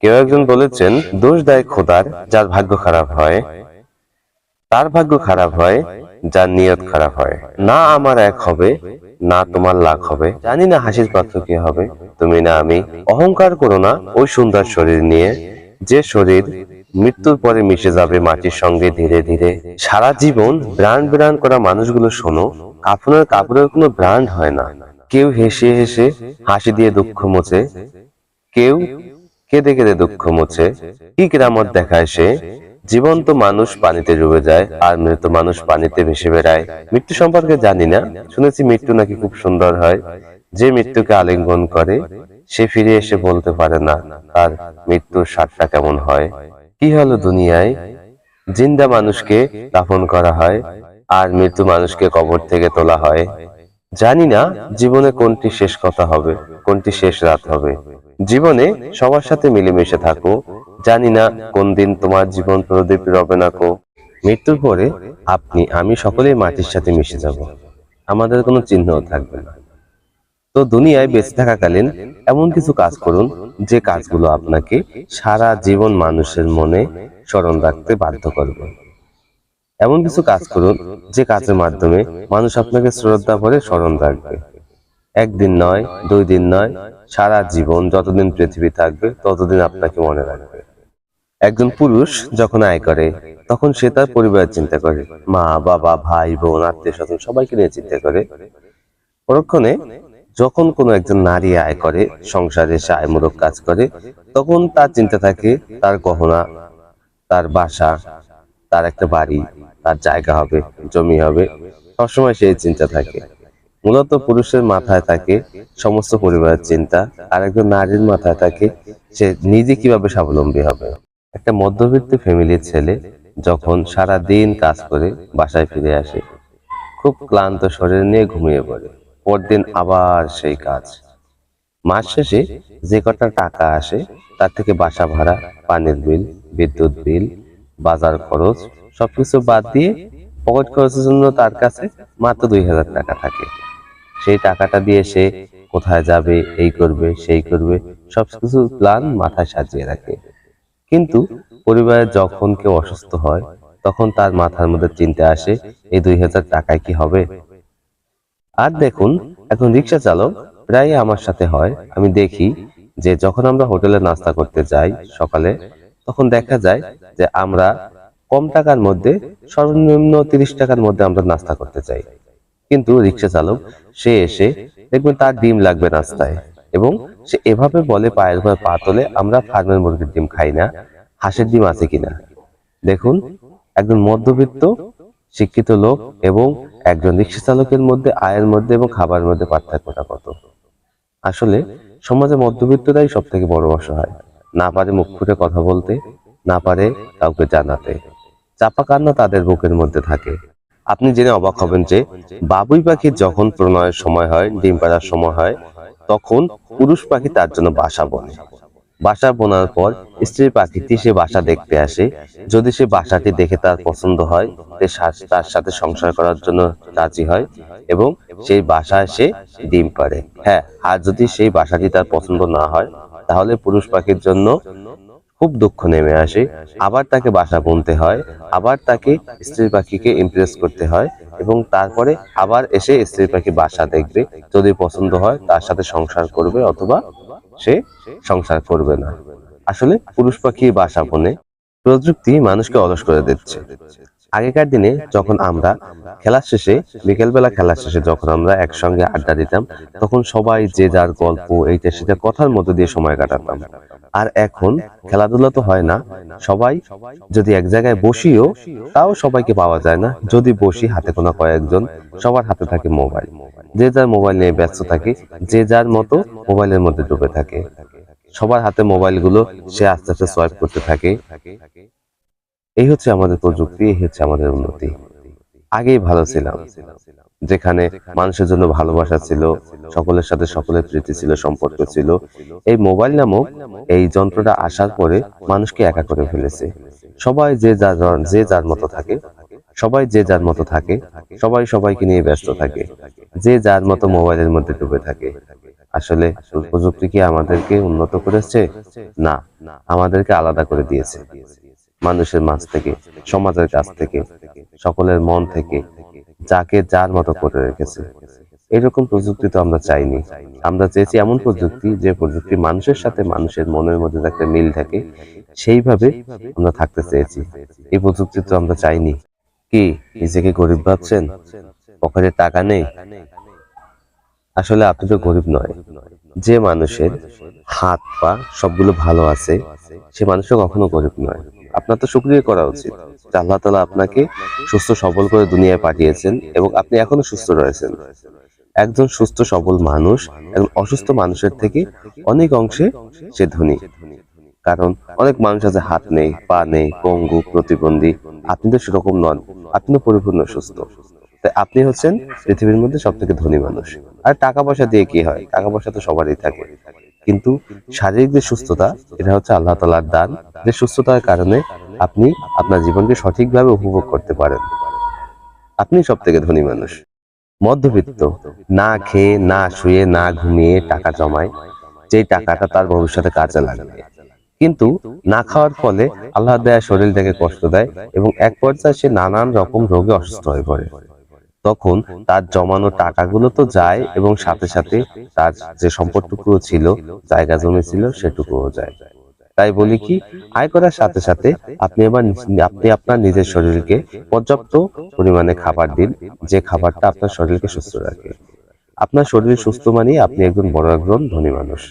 কেউ একজন বলেছেন, দোষ দেয় খোদার যার ভাগ্য খারাপ হয়, তার ভাগ্য খারাপ হয় যার নিয়ত খারাপ হয়। না আমার এক হবে, না তোমার লাখ হবে, জানি না হাসির পাত্র কি হবে, তুমি না আমি। অহংকার করো না ওই সুন্দর শরীর নিয়ে, যে শরীর মৃত্যুর পরে মিশে যাবে মাটির সঙ্গে ধীরে ধীরে। সারা জীবন ব্র্যান্ড ব্র্যান্ড করা মানুষগুলো শোনো, কাফনের কাপড়ের কোনো ব্র্যান্ড হয় না। কেউ হেসে হেসে হাসি দিয়ে দুঃখ মোছে, কেউ কেঁদে কেঁদে দুঃখ মোছে। কি কেরামত দেখায় সে? জীবন্ত মানুষ পানিতে ডুবে যায় আর মৃত মানুষ পানিতে ভেসে বেড়ায়। মৃত্যু সম্পর্কে জানি না, শুনেছি মৃত্যু নাকি খুব সুন্দর হয়। যে মৃত্যুকে আলিঙ্গন করে সে ফিরে এসে বলতে পারে না তার মৃত্যুর স্বাদটা কেমন হয়। কি হলো দুনিয়ায়, জিন্দা মানুষকে দাফন করা হয় আর মৃত্যু মানুষকে কবর থেকে তোলা হয়। জানি না জীবনে কোনটি শেষ কথা হবে, কোনটি শেষ রাত হবে। জীবনে সবার সাথে মিলেমিশে থাকো, জানি না কোন দিন তোমার জীবন প্রদীপ রবে না কো। মৃত্যুর পরে আপনি আমি সকলেই মাটির সাথে মিশে যাব, আমাদের কোনো চিহ্নও থাকবে না। তো দুনিয়ায় বেঁচে থাকাকালীন এমন কিছু কাজ করুন যে কাজগুলো আপনাকে সারা জীবন মানুষের মনে স্মরণ রাখতে বাধ্য করবে। এমন কিছু কাজ করুন যে কাজের মাধ্যমে মানুষ আপনাকে শ্রদ্ধা ভরে স্মরণ রাখবে। একদিন নয়, 2 দিন নয়, সারা জীবন যতদিন পৃথিবী থাকবে ততদিন আপনাকে মনে রাখবে। একজন পুরুষ যখন আয় করে তখন সে তার পরিবারের চিন্তা করে, মা বাবা ভাই বোন আত্মীয় স্বজন সবাইকে নিয়ে চিন্তা করে। পরক্ষণে যখন কোনো একজন নারী আয় করে, সংসারে সে আয়মূলক কাজ করে, তখন তার চিন্তা থাকে তার গহনা, তার বাসা, তার একটা বাড়ি, তার জায়গা হবে, জমি হবে, সবসময় সেই চিন্তা থাকে। মূলত পুরুষের মাথায় থাকে সমস্ত পরিবারের চিন্তা, আর একজন নারীর মাথায় থাকে সে নিজে কিভাবে স্বাবলম্বী হবে। একটা মধ্যবিত্ত ফ্যামিলির ছেলে যখন সারা দিন কাজ করে বাসায় ফিরে আসে, খুব ক্লান্ত শরীর নিয়ে ঘুমিয়ে পড়ে। পরদিন আবার সেই কাজ। মাস শেষে যে কটা টাকা আসে তার থেকে বাসা ভাড়া, পানির বিল, বিদ্যুৎ বিল, বাজার খরচ সবকিছু বাদ দিয়ে পকেট খরচের জন্য তার কাছে মাত্র 2000 টাকা থাকে। সেই টাকাটা দিয়ে সে কোথায় যাবে, এই করবে, সেই করবে, সবকিছু প্ল্যান মাথায় সাজিয়ে রাখে। কিন্তু পরিবারে যখন কেউ অসুস্থ হয় তখন তার মাথার মধ্যে চিন্তা আসে, এই 2000 টাকায় কি হবে। আর দেখুন, এখন রিক্সা চালক প্রায় আমার সাথে হয়। আমি দেখি যে যখন আমরা হোটেলে নাস্তা করতে যাই সকালে, তখন দেখা যায় যে আমরা কম টাকার মধ্যে, সর্বনিম্ন 30 টাকার মধ্যে আমরা নাস্তা করতে চাই। কিন্তু রিক্সা চালক সে এসে দেখবেন তার ডিম লাগবে নাস্তায়, এবং সে এভাবে বলে পায়ের উপর পা তোলে, আমরা ফার্মের মুরগির ডিম খাই না, হাঁসের ডিম আছে কিনা। দেখুন, একজন মধ্যবিত্ত শিক্ষিত লোক এবং একজন রিক্সা চালকের মধ্যে আয়ের মধ্যে এবং খাবারের মধ্যে পার্থক্যটা কত। আসলে সমাজে মধ্যবিত্তরাই সব থেকে বড় অসহায়। না পারে মুখ ফুটে কথা বলতে, না পারে কাউকে জানাতে, চাপা কান্না তাদের বুকের মধ্যে থাকে। আপনি জেনে অবাক হবেন যে বাবুই পাখির যখন প্রণয়ের সময় হয়, ডিম পাড়ার সময় হয়, তখন পুরুষ পাখি তার জন্য বাসা বনে। বাসা বোনার পর স্ত্রী পাখিটি সে বাসা দেখতে আসে। যদি সে বাসাটি দেখে তার পছন্দ হয়, তার সাথে সংসার করার জন্য রাজি হয় এবং সেই বাসায় সে ডিম পাড়ে। হ্যাঁ, আর যদি সেই বাসাটি তার পছন্দ না হয়, তাহলে পুরুষ পাখির জন্য খুব দুঃখ নেমে আসে। আবার তাকে বাসা বুনতে হয়, আবার তাকে স্ত্রী পাখিকে ইমপ্রেস করতে হয়, এবং তারপরে আবার এসে স্ত্রী পাখি বাসা দেখবে, যদি পছন্দ হয় তার সাথে সংসার করবে, অথবা সে সংসার করবে না। আসলে পুরুষ পাখি বাসা বনে। প্রযুক্তি মানুষকে অলস করে দিচ্ছে। আগেকার দিনে যখন আমরা খেলার শেষে, বিকেলবেলা খেলার শেষে যখন আমরা একসঙ্গে আড্ডা দিতাম, তখন সবাই যে যার গল্প এইটা সেটা কথার মধ্যে দিয়ে সময় কাটাতাম। আর এখন খেলাধুলা তো হয় না, সবাই যদি এক জায়গায় বসিও তাও সবাইকে পাওয়া যায় না। যদি বসি হাতে গোনা কয়েকজন, সবার হাতে থাকে মোবাইল, যে যার মোবাইল নিয়ে ব্যস্ত থাকে, যে যার মতো মোবাইলের মধ্যে ডুবে থাকে। সবার হাতে মোবাইল গুলো সে আস্তে আস্তে সোয়াইপ করতে থাকে। এই হচ্ছে আমাদের প্রযুক্তি, এই হচ্ছে আমাদের উন্নতি। আগেই ভালো ছিলাম, যেখানে মানুষের জন্য ভালোবাসা ছিল, সকলের সাথে সকলের প্রীতি ছিল, সম্পর্ক ছিল। এই মোবাইল নামক এই যন্ত্রটা আসার পরে মানুষকে একা করে ফেলেছে। সবাই যে যার মতো থাকে, সবাই যে যার মতো থাকে, সবাই সবাইকে নিয়ে ব্যস্ত থাকে, যে যার মতো মোবাইলের মধ্যে ডুবে থাকে। আসলে প্রযুক্তি কি আমাদেরকে উন্নত করেছে? না, আমাদেরকে আলাদা করে দিয়েছে মানুষের মাঝ থেকে, সমাজের কাছ থেকে, সকলের মন থেকে, যাকে যার মতো করে রেখেছে। এরকম প্রযুক্তি তো আমরা চাইনি। আমরা চেয়েছি এমন প্রযুক্তি, যে প্রযুক্তি মানুষের সাথে মানুষের মনের মধ্যে একটা মিল থাকে, সেইভাবে আমরা থাকতে চেয়েছি। এই প্রযুক্তি তো আমরা চাইনি। কি নিজেকে গরিব ভাবছেন? পকেটে টাকা নেই? আসলে আপনি তো গরিব নয়। যে মানুষের হাত পা সবগুলো ভালো আছে, সে মানুষও কখনো গরিব নয়। আপনার তো শুকরিয়া করা উচিত যে আল্লাহ তাআলা আপনাকে সুস্থ সবল করে দুনিয়ায় পাঠিয়েছেন এবং আপনি এখনো সুস্থ রয়েছেন। একজন সুস্থ সবল মানুষ একজন অসুস্থ মানুষের থেকে অনেক অংশে সে ধনী। কারণ অনেক মানুষ আছে হাত নেই, পা নেই, পঙ্গু, প্রতিবন্ধী। আপনি তো সেরকম নন, আপনি তো পরিপূর্ণ সুস্থ। তাই আপনি হচ্ছেন পৃথিবীর মধ্যে সব থেকে ধনী মানুষ। আর টাকা পয়সা দিয়ে কি হয়? টাকা পয়সা তো সবারই থাকে, কিন্তু শারীরিক যে সুস্থতা, এটা হচ্ছে আল্লাহ তাআলার দান। যে সুস্থতার কারণে আপনি আপনার জীবনকে সঠিকভাবে উপভোগ করতে পারেন। আপনি সব থেকে ধনী মানুষ। মধ্যবিত্ত না খেয়ে, না শুয়ে, না ঘুমিয়ে টাকা জমায়, যেই টাকাটা তার ভবিষ্যতে কাজে লাগবে। কিন্তু না খাওয়ার ফলে আল্লাহ দেয়া শরীরটাকে কষ্ট দেয় এবং এক পর্যায়ে সে নানান রকম রোগে অসুস্থ হয়ে পড়ে। তখন তার জমানো টাকাগুলো তো যায় এবং সাথে সাথে তার যে সম্পদটুকুও ছিল, জায়গা জমি ছিল, সেটুকুও যায়। তাই বলি কি, আয় করার সাথে সাথে আপনি আপনার নিজের শরীরকে পর্যাপ্ত পরিমাণে খাবার দিন, যে খাবারটা আপনার শরীরকে সুস্থ রাখে। আপনার শরীর সুস্থ মানেই আপনি একজন বড় একজন ধনী মানুষ।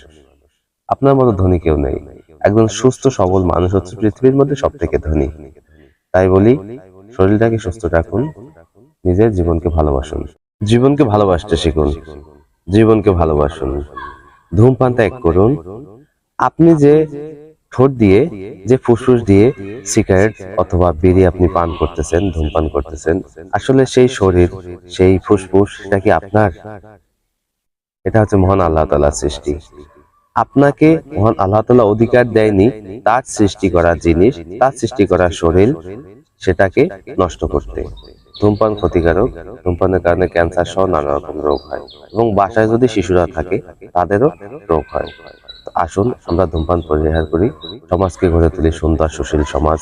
আপনার মতো ধনী কেউ নেই। একজন সুস্থ সবল মানুষ হচ্ছে পৃথিবীর মধ্যে সব থেকে ধনী। তাই বলি, শরীরটাকে সুস্থ রাখুন, নিজের জীবনকে ভালোবাসুন, জীবনকে ভালোবাসতে শিখুন, জীবনকে ভালোবাসুন। ধূমপান ত্যাগ করুন। আপনি যে ঠোঁট দিয়ে, যে ফুসফুস দিয়ে সিগারেট অথবা বিড়ি আপনি পান করতেছেন, ধূমপান করতেছেন, আসলে সেই শরীর, সেই ফুসফুস, সেটা কি আপনার? এটা হচ্ছে মহান আল্লাহ তাআলার সৃষ্টি। আপনাকে মহান আল্লাহ তাআলা অধিকার দেয়নি তার সৃষ্টি করা জিনিস, তার সৃষ্টি করা শরীর, সেটাকে নষ্ট করতে। ধূমপান ক্ষতিকারক। ধূমপানের কারণে ক্যান্সার সহ নানা রকম রোগ হয় এবং বাসায় যদি শিশুরা থাকে তাদেরও রোগ হয়। তো আসুন আমরা ধূমপান পরিহার করি, সমাজকে গড়ে তুলি সুন্দর সুশীল সমাজ।